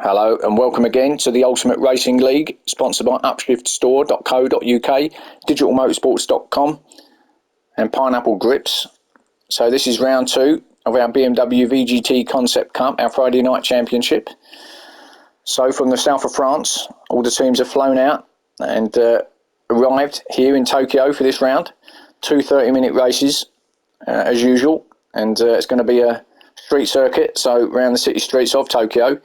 Hello and welcome again to the Ultimate Racing League, sponsored by upshiftstore.co.uk, digitalmotorsports.com and Pineapple Grips. So this is round 2 of our BMW VGT Concept Cup, our Friday night championship. So from the south of France, all the teams have flown out and arrived here in Tokyo for this round. 2 30-minute races as usual, and it's going to be a street circuit, so around the city streets of Tokyo,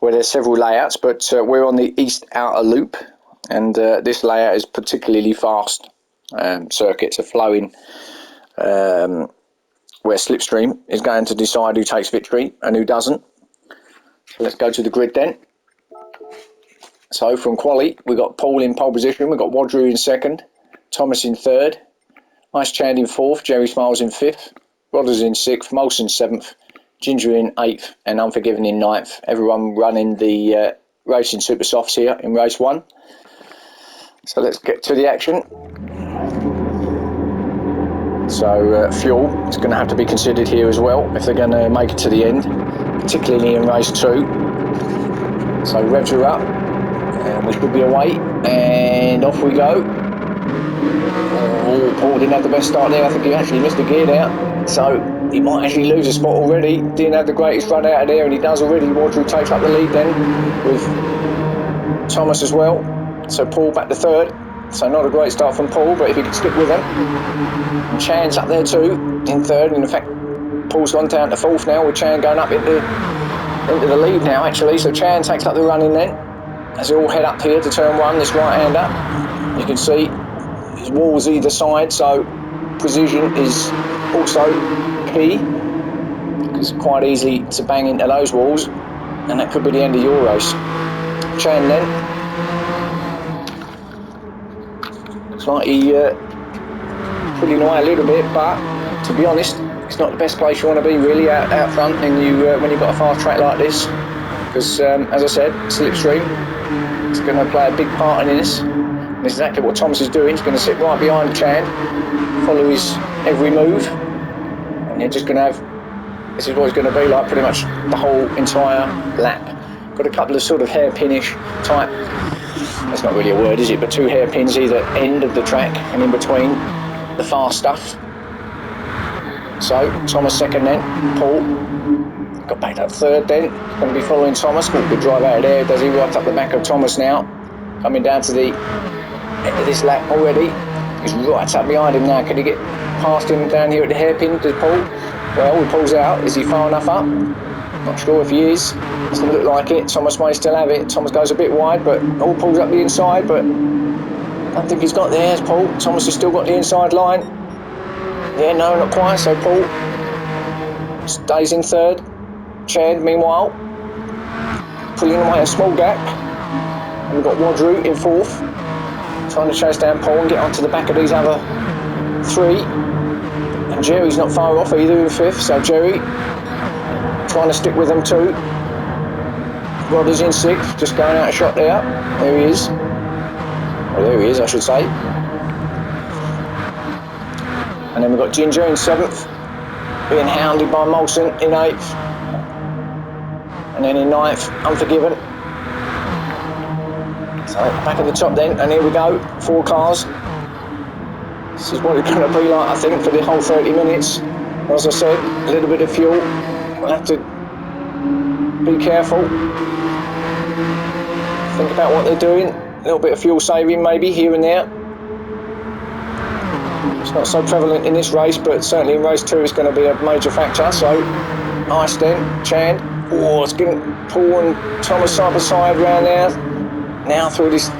where there's several layouts, but we're on the east outer loop, and this layout is particularly fast. Circuits are flowing, where Slipstream is going to decide who takes victory and who doesn't. So let's go to the grid then. So from quali, we've got Paul in pole position, we've got Wadru in second, Thomas in third, Ice Chand in fourth, Jerry Smiles in fifth, Rodders in sixth, Molson seventh, Ginger in 8th and Unforgiven in 9th. Everyone running the Racing Super Softs here in race 1. So let's get to the action. So fuel is going to have to be considered here as well if they're going to make it to the end, particularly in race 2. So revs are up and we should be away, and off we go. Oh, Paul didn't have the best start there. I think he actually missed a gear there, so he might actually lose a spot already. Didn't have the greatest run out of there, and he does already. Wadru takes up the lead then with Thomas as well. So Paul back to third. So not a great start from Paul, but if he could stick with him. And Chan's up there too in third. And in fact, Paul's gone down to fourth now, with Chan going up into the lead now actually. So Chan takes up the running then as they all head up here to turn 1, this right-hander. You can see his walls either side, so precision is also key, because it's quite easy to bang into those walls, and that could be the end of your race. Chan then, looks like he pulling away a little bit, but to be honest, it's not the best place you want to be really out front when you've got a fast track like this, because as I said, Slipstream is going to play a big part in this. And this is exactly what Thomas is doing. He's going to sit right behind Chan, follow his every move, and you're just going to have, this is what it's going to be like pretty much the whole entire lap. Got a couple of sort of hairpinish type, that's not really a word is it, but 2 hairpins either end of the track and in between the fast stuff. So Thomas second then, Paul got back up third then, going to be following Thomas. Good drive out of there, does he, right up the back of Thomas now, coming down to the end of this lap already. He's right up behind him now. Can he get past him down here at the hairpin? Does Paul? Well, he pulls out. Is he far enough up? Not sure if he is. Doesn't look like it. Thomas may still have it. Thomas goes a bit wide, but all pulls up the inside, but I don't think he's got there. It's Paul. Thomas has still got the inside line. Yeah, no, not quite. So Paul stays in third. Chad, meanwhile, pulling away a small gap. And we've got Wadru in fourth, trying to chase down Paul and get onto the back of these other 3. And Jerry's not far off either in 5th, so Jerry trying to stick with them too. Rodders in 6th, just going out of shot there. There he is. Well, there he is, I should say. And then we've got Ginger in 7th, being hounded by Molson in 8th. And then in 9th, Unforgiven. So back at the top then, and here we go, 4 cars. This is what it's going to be like, I think, for the whole 30 minutes. As I said, a little bit of fuel. We'll have to be careful. Think about what they're doing. A little bit of fuel saving maybe here and there. It's not so prevalent in this race, but certainly in race 2 it's going to be a major factor. So, nice then, Chan. Oh, it's getting Paul and Thomas side by side round there. Now through this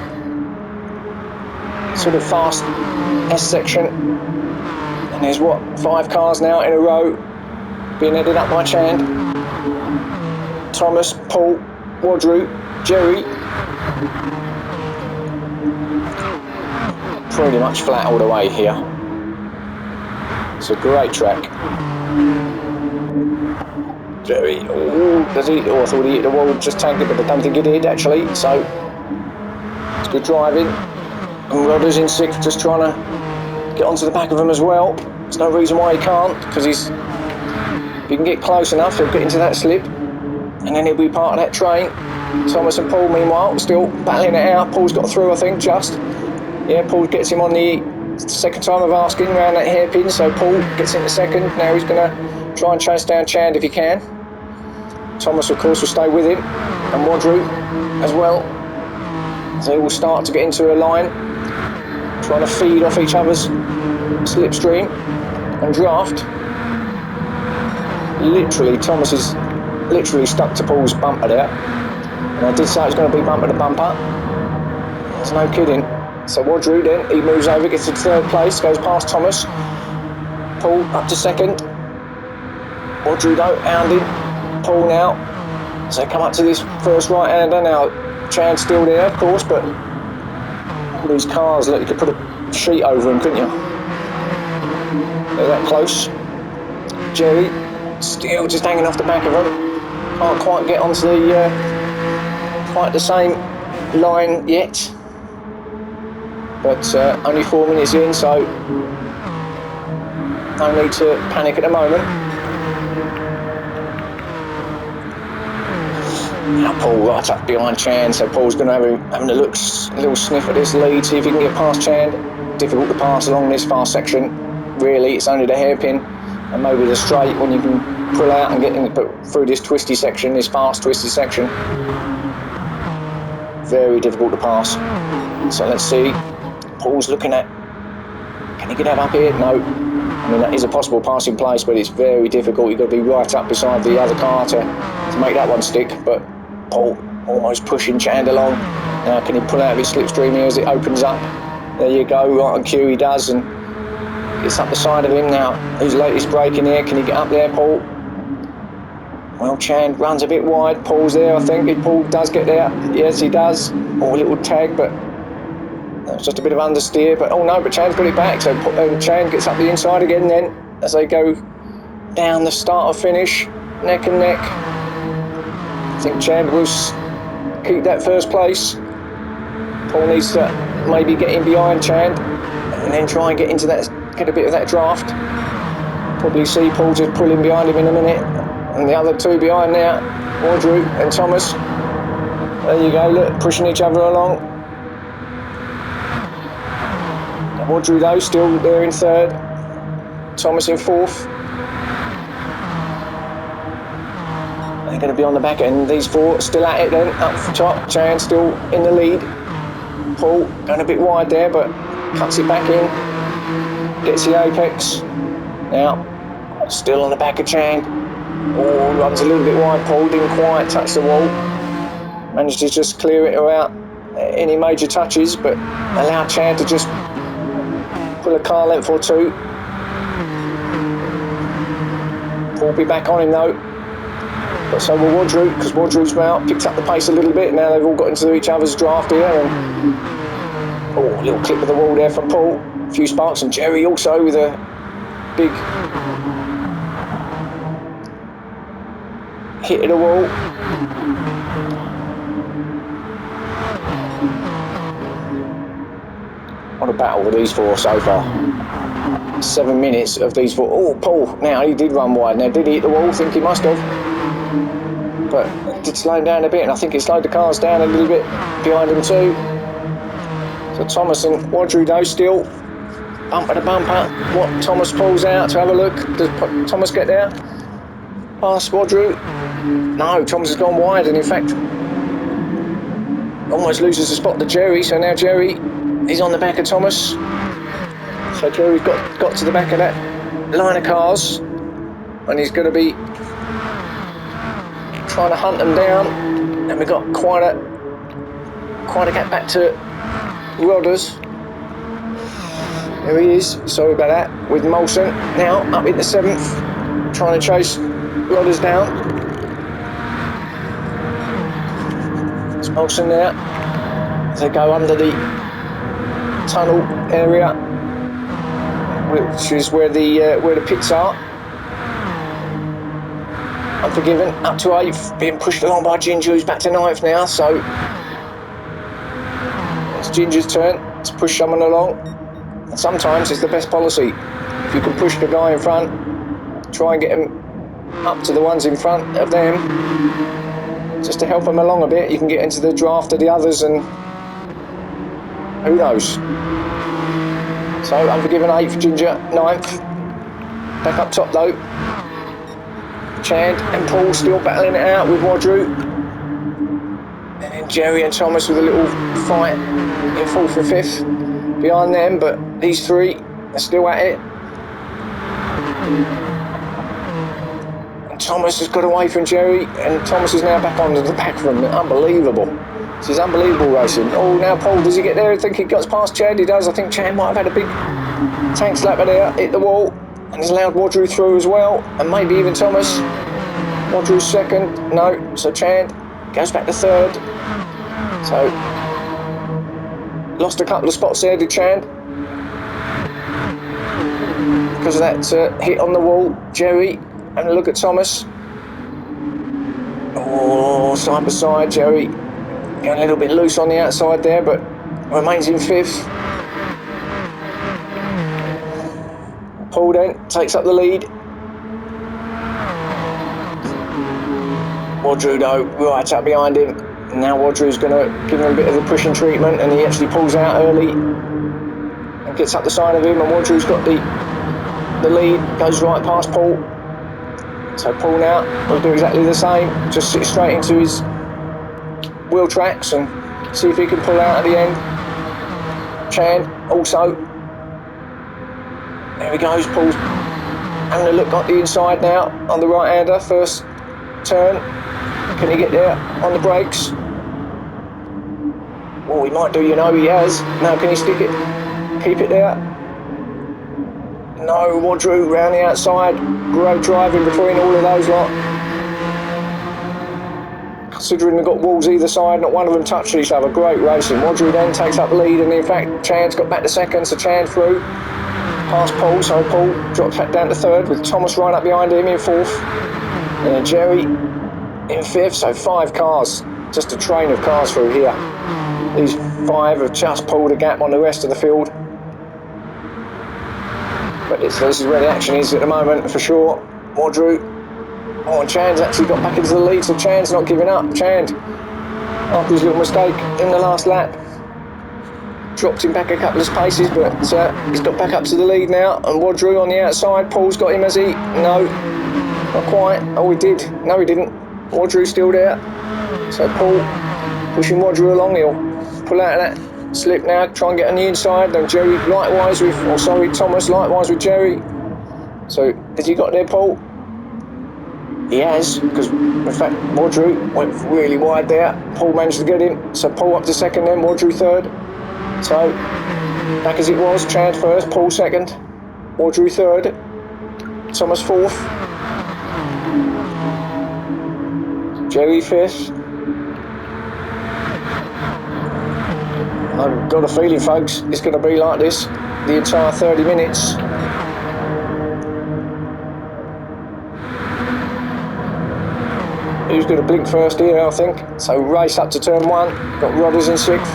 sort of fast S section, and there's what, 5 cars now in a row being headed up by Chand. Thomas, Paul, Wadru, Jerry. Pretty much flat all the way here. It's a great track. Jerry, oh, does he? Oh, I thought he hit the wall, just tanked it, but I don't think he did actually. So it's good driving. And Rodders in 6th, just trying to get onto the back of him as well. There's no reason why he can't, because if he can get close enough, he'll get into that slip, and then he'll be part of that train. Thomas and Paul, meanwhile, still battling it out. Paul's got through, I think, just. Yeah, Paul gets him on the second time of asking around that hairpin, so Paul gets into second. Now he's going to try and chase down Chand if he can. Thomas, of course, will stay with him, and Wadru as well. So they will start to get into a line, trying to feed off each other's slipstream and draft. Literally, Thomas is literally stuck to Paul's bumper there. And I did say it was going to be bumper to bumper. There's no kidding. So Wadru then, he moves over, gets to third place, goes past Thomas. Paul up to second. Wadru though, hounding Paul now. So they come up to this first right-hander now. Chand's still there, of course, but all these cars, look, you could put a sheet over them, couldn't you? They're that close. Jerry still just hanging off the back of them. Can't quite get onto the quite the same line yet. But only 4 minutes in, so no need to panic at the moment. Now Paul right up behind Chand, so Paul's going to having a little sniff at this lead, see if he can get past Chand. Difficult to pass along this far section. Really, it's only the hairpin and maybe the straight when you can pull out and get in, but through this twisty section, this fast twisty section. Very difficult to pass. So let's see. Paul's looking at, can he get up here? No. I mean, that is a possible passing place, but it's very difficult. You've got to be right up beside the other car to make that one stick. But Paul almost pushing Chand along. Now, can he pull out of his slipstream here as it opens up? There you go, right on cue he does, and gets up the side of him now. Who's latest braking here? Can he get up there, Paul? Well, Chand runs a bit wide. Paul's there, I think. If Paul does get there, yes, he does. Oh, a little tag, but that's just a bit of understeer. But oh no, but Chand's got it back. So Chand gets up the inside again then as they go down the start of finish, neck and neck. I think Chand will keep that first place. Paul needs to maybe get in behind Chand and then try and get into that, get a bit of that draft. Probably see Paul just pulling behind him in a minute. And the other two behind now, Wadru and Thomas. There you go, look, pushing each other along. Wadru though, still there in third. Thomas in fourth. They're going to be on the back end, these four, still at it then, up the top. Chand still in the lead. Paul going a bit wide there, but cuts it back in. Gets the apex. Now, still on the back of Chand. Oh, runs a little bit wide. Paul didn't quite touch the wall. Managed to just clear it without any major touches, but allowed Chand to just pull a car length or two. Paul will be back on him though. But so will Wadru, because Wadru's now picked up the pace a little bit. Now they've all got into each other's draft here. And oh, a little clip of the wall there from Paul. A few sparks, and Jerry also with a big hit of the wall. What a battle with these four so far. 7 minutes of these four. Oh, Paul, now he did run wide. Now, did he hit the wall? I think he must have. But it did slow him down a bit, and I think it slowed the cars down a little bit behind him too. So Thomas and Wadru though still bumper to bumper. What Thomas pulls out to have a look. Does Thomas get there? Past Wadru? No, Thomas has gone wide, and in fact almost loses the spot to Jerry. So now Jerry is on the back of Thomas. So Jerry's got to the back of that line of cars, and he's going to be trying to hunt them down. And we've got quite a gap back to Rodders. There he is, sorry about that, with Molson now up in the 7th, trying to chase Rodders down. It's Molson there, as they go under the tunnel area, which is where the pits are. Unforgiven, up to 8th, being pushed along by Ginger, who's back to 9th now, so it's Ginger's turn to push someone along. And sometimes it's the best policy. If you can push the guy in front, try and get him up to the ones in front of them. just to help them along a bit. You can get into the draft of the others and who knows. So Unforgiven 8th, Ginger 9th. Back up top though. Chand and Paul still battling it out with Wadru. And then Jerry and Thomas with a little fight in 4th and 5th behind them, but these three are still at it. And Thomas has got away from Jerry, and Thomas is now back onto the back of him. Unbelievable. This is unbelievable racing. Oh, now Paul, does he get there? I think he gets past Chand. He does. I think Chand might have had a big tank slapper there, hit the wall, and he's allowed Wadru through as well, and maybe even Thomas. Wadru's second. No, so Chand goes back to 3rd. So lost a couple of spots there, did Chand, because of that hit on the wall. Jerry, and a look at Thomas. Oh, side by side, Jerry getting a little bit loose on the outside there, but remains in 5th. Paul then takes up the lead. Wadru though, right up behind him. Now Wadru's going to give him a bit of a pushing treatment, and he actually pulls out early and gets up the side of him, and Wadru's got the lead, goes right past Paul. So Paul now will do exactly the same, just sit straight into his wheel tracks and see if he can pull out at the end. Chand also. There he goes, Paul's having a look at the inside now on the right-hander, first turn. Can he get there on the brakes? Oh, he might do, you know, he has. Now can he stick it? Keep it there? No, Wadru round the outside. Great driving between all of those lot. Considering they've got walls either side, not one of them touched each other. Great racing. Wadru then takes up the lead, and in fact Chand's got back to 2nd, so Chand through past Paul, so Paul drops back down to 3rd with Thomas right up behind him in 4th, and then Jerry in 5th. So 5 cars, just a train of cars through here. These 5 have just pulled a gap on the rest of the field, but this is where the action is at the moment for sure. Wadru. Oh, and Chand's actually got back into the lead, so Chand's not giving up. Chand, after his little mistake in the last lap, dropped him back a couple of paces, but he's got back up to the lead now. And Wadru on the outside. Paul's got him, has he? No, not quite. Oh, he did. No, he didn't. Wadru's still there. So Paul pushing Wadru along. He'll pull out of that slip now, try and get on the inside. Then Jerry likewise with, Thomas likewise with Jerry. So has he got there, Paul? He has, because in fact Wadru went really wide there. Paul managed to get him, so Paul up to 2nd, then Wadru 3rd. So back as it was, Chand 1st, Paul 2nd, Wadru 3rd, Thomas 4th, Jerry 5th. I've got a feeling, folks, it's going to be like this the entire 30 minutes. Who's going to blink first here, I think. So race up to turn 1. Got Rodders in 6th.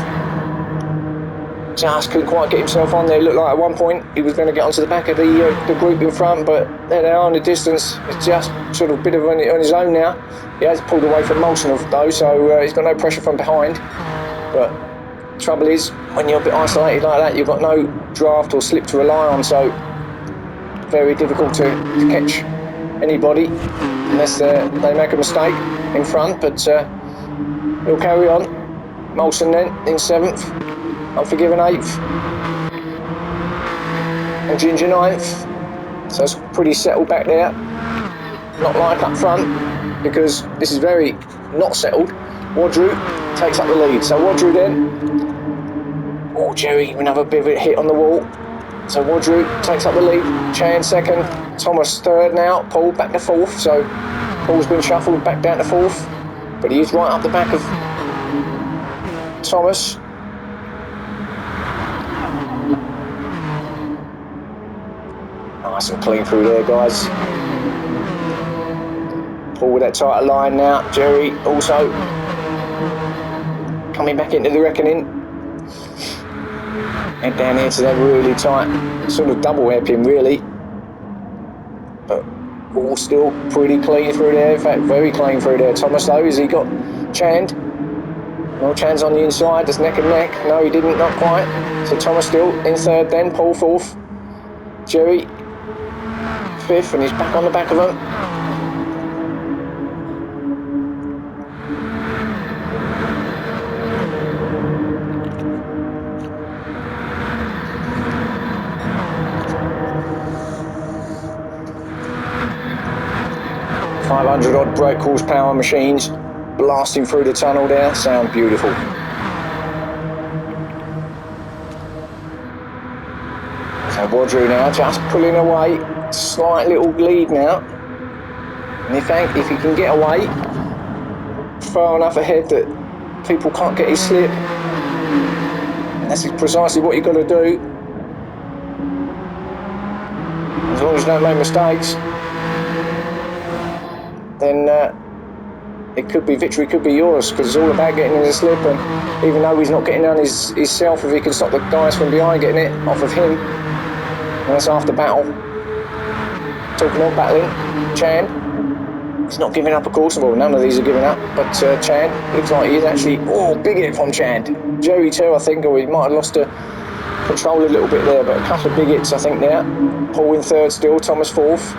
Just couldn't quite get himself on there. Looked like at one point he was going to get onto the back of the group in front, but there they are in the distance. It's just sort of a bit of on his own now. He has pulled away from Molson though, so he's got no pressure from behind. But trouble is, when you're a bit isolated like that, you've got no draft or slip to rely on, so very difficult to catch anybody unless they make a mistake in front, but he'll carry on. Molson then in 7th, Unforgiven 8th, and Ginger 9th, so it's pretty settled back there. Not like up front, because this is very not settled. Wadru takes up the lead, so Wadru then, oh, Jerry with another bit of a hit on the wall. So Wadru takes up the lead, Chand 2nd, Thomas 3rd now, Paul back to 4th, so Paul's been shuffled back down to 4th, but he is right up the back of Thomas. Nice and clean through there, guys. Paul with that tighter line now, Jerry also coming back into the reckoning. And down here to that really tight, sort of double hairpin really. But all still pretty clean through there, in fact very clean through there. Thomas though, has he got Chand. No, Chand's on the inside, it's neck and neck. No, he didn't, not quite. So Thomas still in third then, Paul fourth. Jerry fifth, and he's back on the back of him. .500 odd brake horsepower machines blasting through the tunnel there, sound beautiful. So Wadru now just pulling away, slight little lead now. And if he can get away far enough ahead that people can't get his slip, that's precisely what you've got to do. As long as you don't make mistakes, then victory could be yours, because it's all about getting in the slip. And even though he's not getting on himself, if he can stop the guys from behind getting it off of him, and that's after battle. Talking of battling, Chand, he's not giving up, of course. Well, none of these are giving up, but Chand looks like he's actually, big hit from Chand. Jerry too, I think, or he might have lost control a little bit there, but a couple of big hits, I think, there. Paul in third still, Thomas fourth.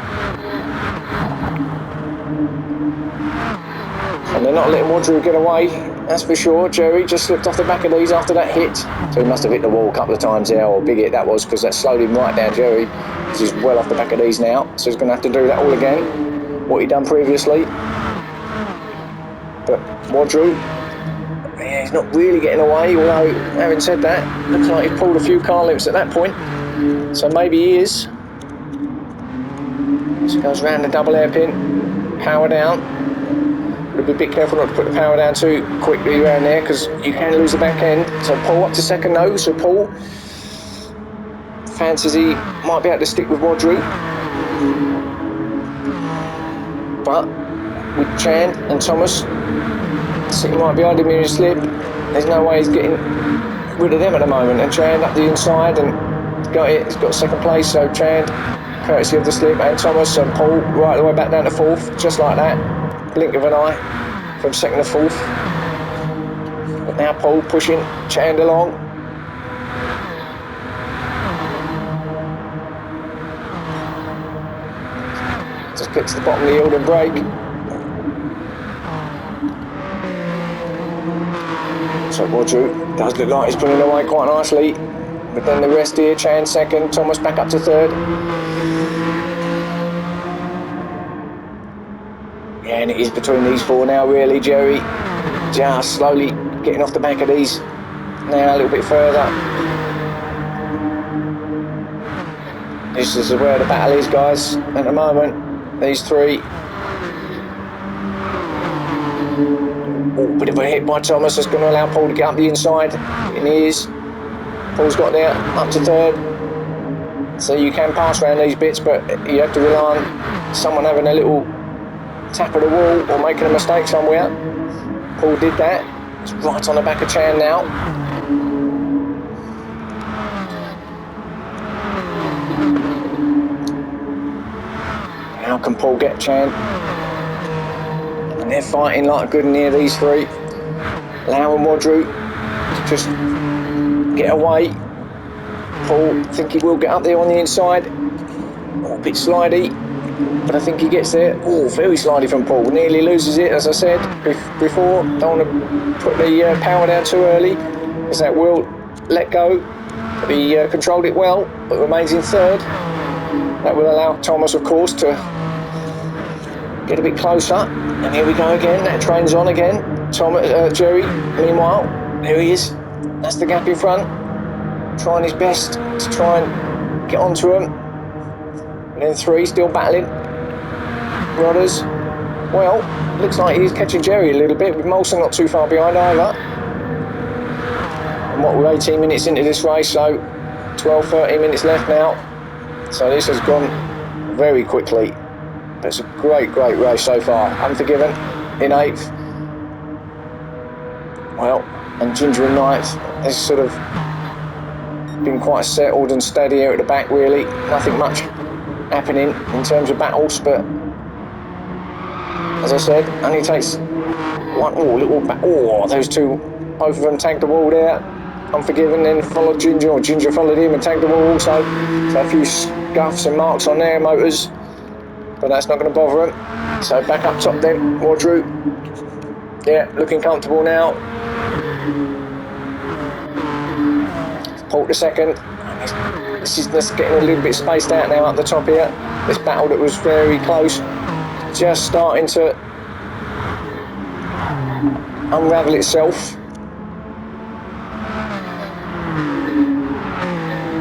And they're not letting Wadru get away, that's for sure. Jerry just slipped off the back of these after that hit. So he must have hit the wall a couple of times there, or big hit that was, because that slowed him right down, Jerry. He's well off the back of these now, so he's going to have to do that all again, what he'd done previously. But Wadru, yeah, he's not really getting away, although, having said that, looks like he's pulled a few car lengths at that point. So maybe he is. So goes round the double hairpin, power down. Be a bit careful not to put the power down too quickly around there, because you can lose the back end. So Paul up to second though, so Paul fancies he might be able to stick with Wadru, but with Chand and Thomas sitting right behind him in his slip, there's no way he's getting rid of them at the moment. And Chand up the inside and got it, he's got second place. So Chand, courtesy of the slip, and Thomas and Paul right the way back down to fourth, just like that. Blink of an eye from second to fourth. But now Paul pushing Chand along. Just gets to the bottom of the yield and brake. So Wadru does look like he's pulling away quite nicely. But then the rest here, Chand second, Thomas back up to third. Yeah, and it is between these four now, really. Jerry just slowly getting off the back of these now a little bit further. This is where the battle is, guys, at the moment. These three. Bit of a hit by Thomas. That's going to allow Paul to get up the inside. And he is. Paul's got there, up to third. So you can pass around these bits, but you have to rely on someone having a little tap of the wall or making a mistake somewhere. Paul did that. It's right on the back of Chand now. How can Paul get Chand? And they're fighting like good near these three. Allowing Wadru to just get away. Paul, I think he will get up there on the inside. A bit slidey, but I think he gets there. Very slidey from Paul. Nearly loses it, as I said before. Don't want to put the power down too early, because that will let go. But he controlled it well, but remains in third. That will allow Thomas, of course, to get a bit closer. And here we go again. That train's on again. Jerry, meanwhile, there he is. That's the gap in front. Trying his best to try and get onto him. And then three, still battling. Rodders. Well, looks like he's catching Jerry a little bit, with Molson not too far behind either. And what, we're 18 minutes into this race, so 12, 13 minutes left now. So this has gone very quickly. But it's a great race so far. Unforgiven in 8th. Well, and Ginger in 9th. Has sort of been quite settled and steady here at the back, really. Nothing much happening in terms of battles, but as I said, only takes one. Oh, little back. Oh, those two, both of them tagged the wall there. Unforgiven, then followed Ginger, or Ginger followed him and tagged the wall also. So a few scuffs and marks on their motors, but that's not going to bother them. So back up top then, Wadru. Yeah, looking comfortable now. Paul the second. This is just getting a little bit spaced out now up the top here. This battle that was very close, just starting to unravel itself.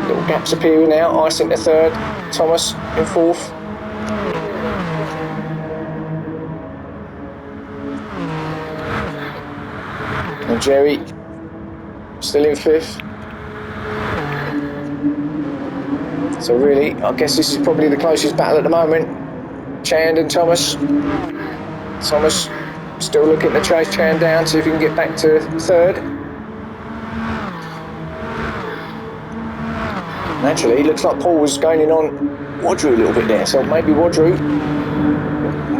Little gaps appearing now. Ice into third, Thomas in fourth. And Jerry still in fifth. So really, I guess this is probably the closest battle at the moment. Chand and Thomas. Thomas still looking to chase Chand down, see if he can get back to third. And actually, it looks like Paul was gaining on Wadru a little bit there. So maybe Wadru,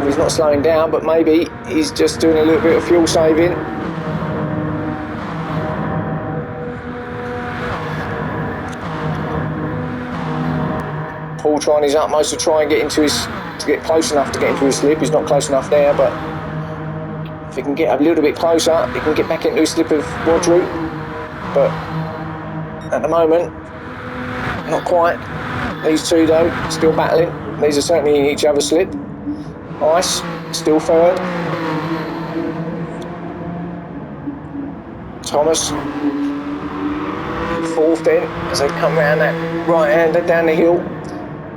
he's not slowing down, but maybe he's just doing a little bit of fuel saving. Paul trying his utmost to try and get close enough to get into his slip. He's not close enough there, but if he can get a little bit closer, he can get back into his slip of Wadru. But at the moment, not quite. These two though, still battling. These are certainly in each other's slip. Ice, still third. Thomas, fourth then, as they come round that right-hander down the hill.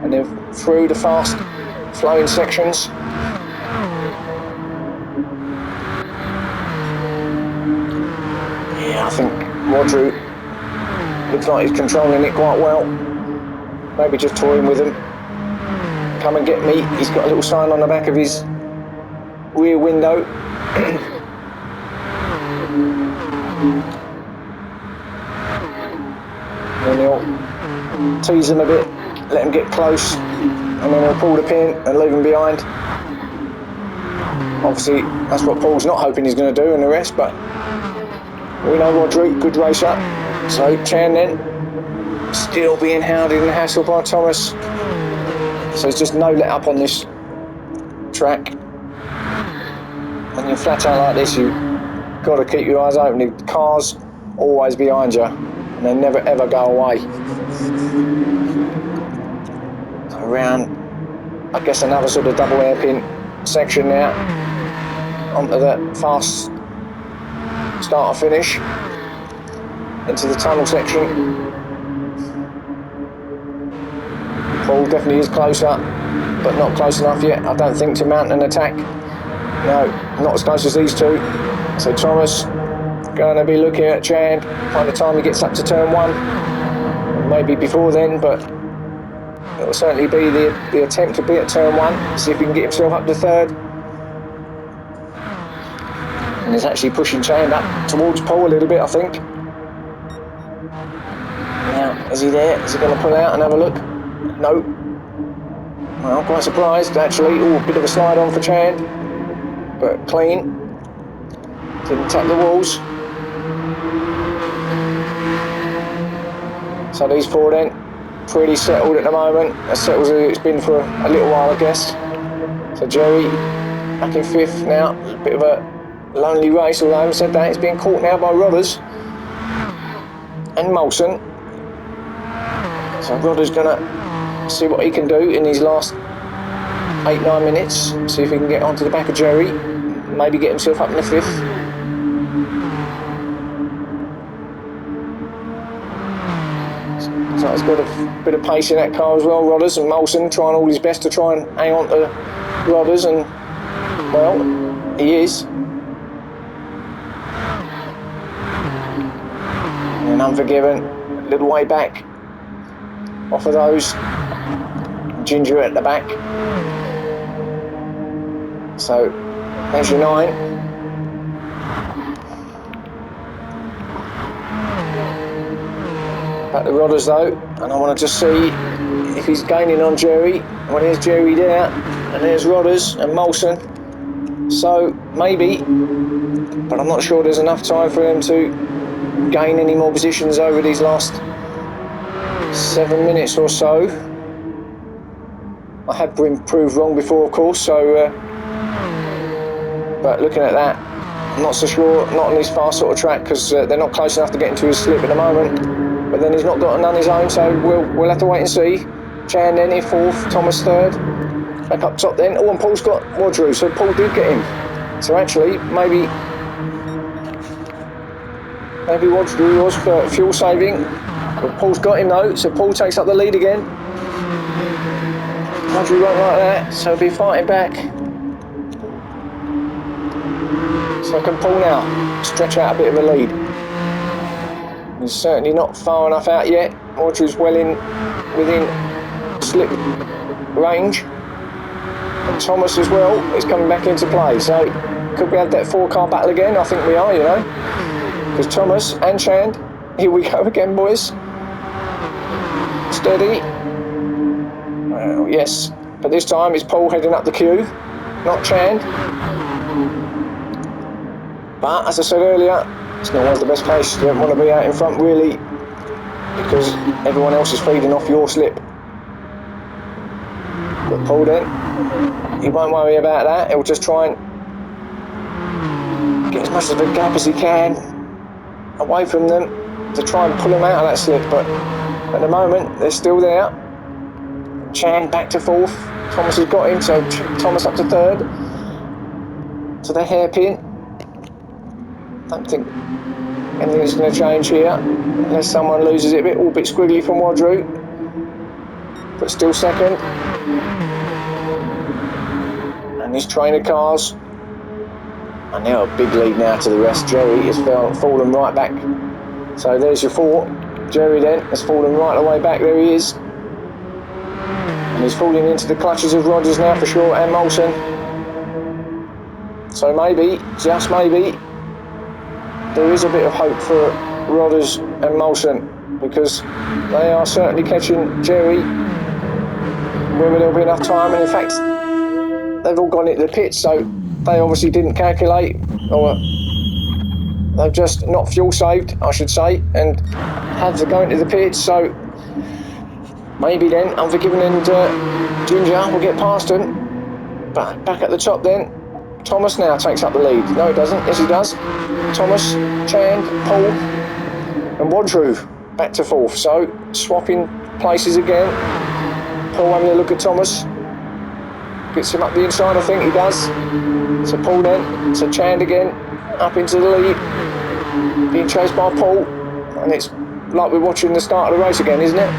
And then through the fast flowing sections. Yeah, I think Wadru looks like he's controlling it quite well. Maybe just toying with him. Come and get me. He's got a little sign on the back of his rear window. And he'll tease him a bit. Let him get close, and then he'll pull the pin and leave him behind. Obviously, that's what Paul's not hoping he's going to do in the rest, but we know Wadru, good racer. So Chan then, still being hounded and hassled by Thomas. So there's just no let up on this track. When you're flat out like this, you've got to keep your eyes open. The cars always behind you, and they never ever go away. Around, I guess, another sort of double hairpin section now, onto the fast start or finish, into the tunnel section. Paul definitely is closer, but not close enough yet, I don't think, to mount an attack. No, not as close as these two. So Thomas going to be looking at Chand by the time he gets up to turn one, maybe before then, but it will certainly be the attempt to be at turn one, see if he can get himself up to third. And he's actually pushing Chand up towards Paul a little bit, I think. Now, is he there? Is he going to pull out and have a look? No. Well, quite surprised, actually. Oh, a bit of a slide on for Chand, but clean. Didn't tap the walls. So these four then, pretty settled at the moment, as settled as it's been for a little while, I guess. So Jerry back in fifth now, a bit of a lonely race, although having said that, it's being caught now by Rodders and Molson. So Rodders gonna see what he can do in these last 8-9 minutes, see if he can get onto the back of Jerry, maybe get himself up in the fifth. So he's got a bit of pace in that car as well, Rodders, and Molson trying all his best to try and hang on to Rodders, and well, he is. And Unforgiven, a little way back off of those. Ginger at the back. So there's your 9. Back to Rodders though, and I want to just see if he's gaining on Jerry. Well, there's Jerry there, and there's Rodders and Molson. So maybe, but I'm not sure there's enough time for them to gain any more positions over these last 7 minutes or so. I have been proved wrong before, of course, so but looking at that, I'm not so sure, not on this fast sort of track, because they're not close enough to get into his slip at the moment. But then he's not got none his own, so we'll have to wait and see. Chan then in fourth, Thomas third. Back up top then. Oh, and Paul's got Wadru, so Paul did get him. So actually, maybe Wadru was for fuel saving. But Paul's got him though, so Paul takes up the lead again. Wadru won't like that, so he'll be fighting back. So can Paul now stretch out a bit of a lead. He's certainly not far enough out yet. Wadru's well within slip range. And Thomas as well is coming back into play. So could we have that 4-car battle again? I think we are, you know. Because Thomas and Chand, here we go again, boys. Steady. Well, yes, but this time it's Paul heading up the queue, not Chand. But as I said earlier, it's not always the best place. You don't want to be out in front really, because everyone else is feeding off your slip. But Paul then, he won't worry about that. He'll just try and get as much of a gap as he can away from them to try and pull them out of that slip. But at the moment, they're still there. Chan back to fourth. Thomas has got him, so Thomas up to third. To the hairpin. Don't think anything's going to change here unless someone loses it a bit. All a bit squiggly from Wadru, but still second. And his trainer cars are now a big lead now to the rest. Jerry has fallen right back. So there's your 4. Jerry then has fallen right the way back. There he is. And he's falling into the clutches of Rogers now for sure, and Molson. So maybe, just maybe, there is a bit of hope for Rodders and Molson, because they are certainly catching Jerry whether there'll be enough time. And in fact, they've all gone into the pits, so they obviously didn't calculate, or they've just not fuel saved, I should say, and had to go into the pits. So maybe then Unforgiven and Ginger will get past them. But back at the top then, Thomas now takes up the lead. No, he doesn't. Yes, he does. Thomas, Chand, Paul, and Wadru back to fourth. So swapping places again. Paul having a look at Thomas. Gets him up the inside, I think he does. So Paul then, so Chand again, up into the lead. Being chased by Paul. And it's like we're watching the start of the race again, isn't it?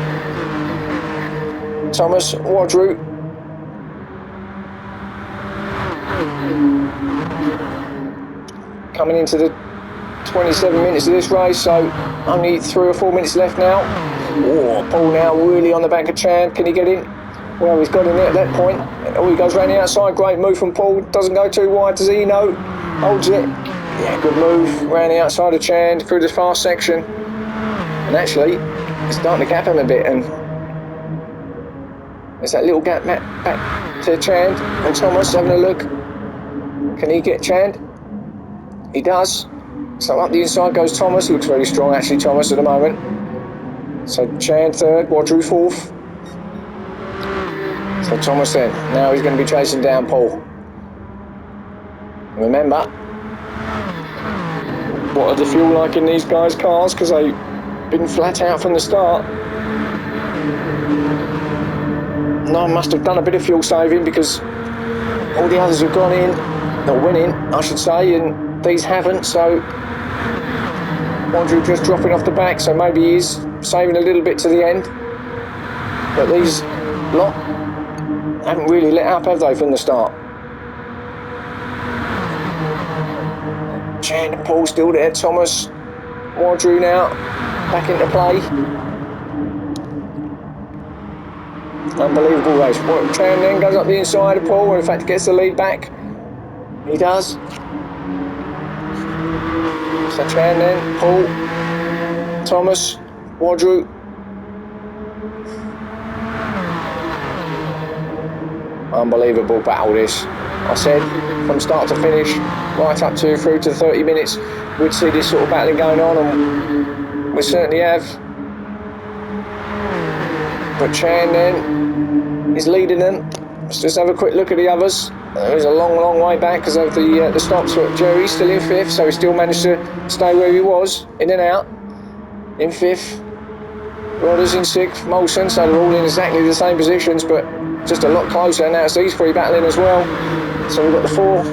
Thomas, Wadru. Coming into the 27 minutes of this race, so only 3 or 4 minutes left now. Oh, Paul now really on the back of Chan. Can he get in? Well, he's got in there at that point. Oh, he goes round the outside. Great move from Paul. Doesn't go too wide, does he? No. Holds it. Yeah, good move. Round the outside of Chan through the fast section. And actually, it's starting to gap him a bit. And there's that little gap back to Chand and Thomas having a look. Can he get Chand? He does. So up the inside goes Thomas. Looks very strong actually, Thomas, at the moment. So Chand third, Wadru fourth. So Thomas then. Now he's going to be chasing down Paul. Remember, what are the fuel like in these guys' cars? Because they've been flat out from the start. No, must have done a bit of fuel saving, because all the others have gone in, or went in, I should say, and these haven't. So Wadru just dropping off the back, so maybe he's saving a little bit to the end. But these lot haven't really let up, have they, from the start? Chan and Paul still there. Thomas, Wadru now back into play. Unbelievable race. Chan then goes up the inside of Paul, and in fact gets the lead back. He does. So Chan then, Paul, Thomas, Wadru. Unbelievable battle this. I said from start to finish, right up to through to 30 minutes, we'd see this sort of battling going on, and we certainly have. But Chan then is leading them. Let's just have a quick look at the others. He's a long way back because of the stops, but Jerry's still in 5th, so he still managed to stay where he was, in and out. In 5th, Rodders in 6th, Molson, so they're all in exactly the same positions, but just a lot closer. Now it's these 3 battling as well. So we've got the 4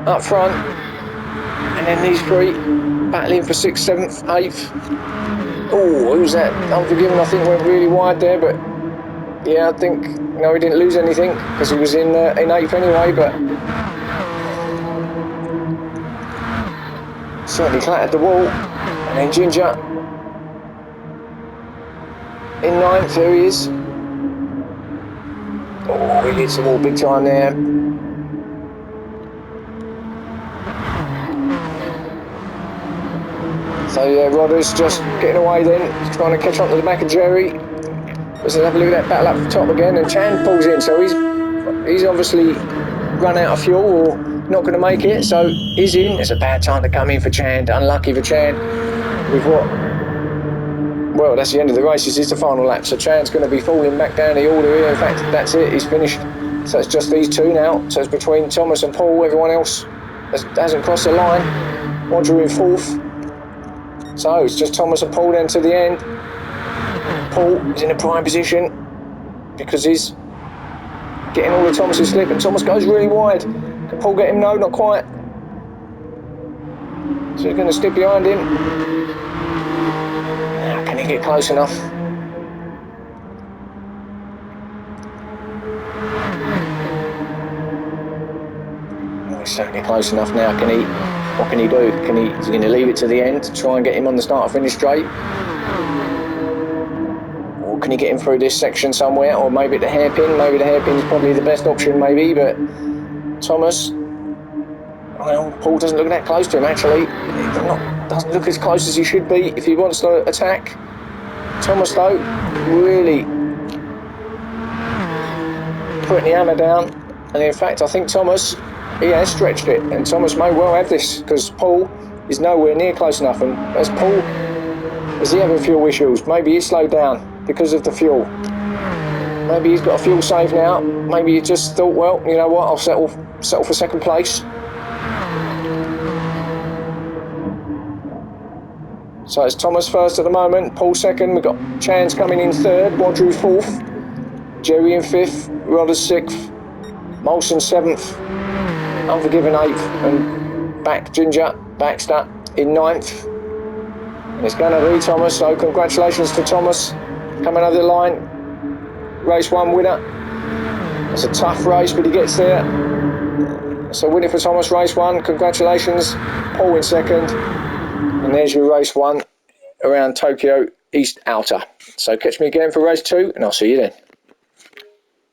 up front, and then these 3 battling for 6th, 7th, 8th. Oh, who's that? Unforgiven, I think went really wide there, but yeah, I think, no, he didn't lose anything because he was in 8th anyway, but certainly clattered the wall. And then Ginger in 9th, there he is. Oh, he hits the wall big time there. So yeah, Rodders just getting away then, trying to catch up to the back of Jerry. Let's have a look at that battle up the top again, and Chan pulls in, so he's obviously run out of fuel or not going to make it, so he's in. It's a bad time to come in for Chan, unlucky for Chan. With what? Well, that's the end of the race. This is the final lap, so Chan's going to be falling back down the order here. In fact, that's it, he's finished. So it's just these 2 now, so it's between Thomas and Paul. Everyone else hasn't crossed the line. Roger in 4th. So it's just Thomas and Paul then to the end. Paul is in a prime position because he's getting all of Thomas's slip, and Thomas goes really wide. Can Paul get him? No, not quite. So he's going to stick behind him. Now, can he get close enough? Oh, he's certainly close enough now. Can he? What can he do? Is he going to leave it to the end to try and get him on the start finish straight? Or can he get him through this section somewhere? Or maybe at the hairpin? Maybe the hairpin is probably the best option, maybe, but Thomas, well, Paul doesn't look that close to him actually. Doesn't look as close as he should be if he wants to attack. Thomas though, really putting the hammer down, and in fact I think Thomas, he has stretched it, and Thomas may well have this because Paul is nowhere near close enough, and as Paul, is he having fuel issues? Maybe he's slowed down because of the fuel. Maybe he's got a fuel save now. Maybe he just thought, well, you know what, I'll settle for 2nd place. So it's Thomas 1st at the moment, Paul 2nd, we've got Chance coming in 3rd, Wadru 4th, Jerry in 5th, Rodders 6th, Molson 7th, Unforgiven 8th, and Baxter in 9th. And it's going to be Thomas, so congratulations to Thomas coming over the line. Race 1 winner. It's a tough race, but he gets there. So winning for Thomas, race 1, congratulations. Paul in 2nd. And there's your race 1 around Tokyo East Outer. So catch me again for race 2, and I'll see you then.